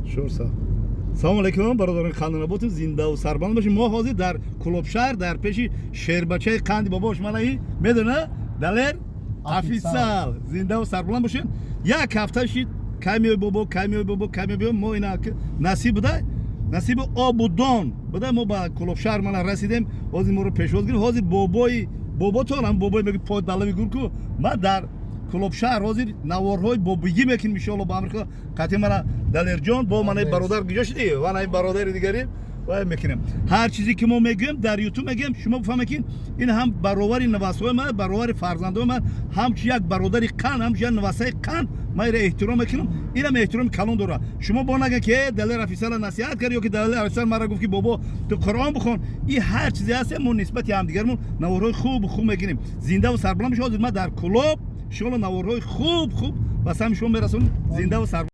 شورسا سلام علیکم برادران خانم باتون زنده و سربلند باشین. ما حاضر در کلوبشهر در پیش شیربچه قند باباش ملایی میدونه دلر افیسال زنده و سربلند باشین. یک هفته شید کمی بابا ما اینا نصیب بده نصیب آبودان بده ما با کلوبشهر من رسیدیم. حاضر ما رو پیشواز گرفت. حاضر بابا تو هم بابای میگه پای بالا میگور کو ما در کلوبشهر حاضر نوارهای بابگی میکنیم ان شاء الله با آمریکا قطعی من دلر جان با من برادر گذاشت دیگه و من برادر دیگری و میکنیم. هر چیزی که ما میگیم در یوتیوب میگیم شما بفهمید این هم برابر نواسای من برابر فرزندان من هم یک برادر قن هم یک نواسای قن ما را احترام میکنم. اینم احترام کلان داره. شما با نگه که دلر افیسال نصیحت کرد یا که دلر افیسال مرا گفت که بابا تو قرآن بخون این هر چیزی هست ما نسبت هم دیگرمون نوارهای خوب میگیم. زنده و سربلند شما در کلوب شما نوارهای خوب و سم شما میرسون زنده و سربلند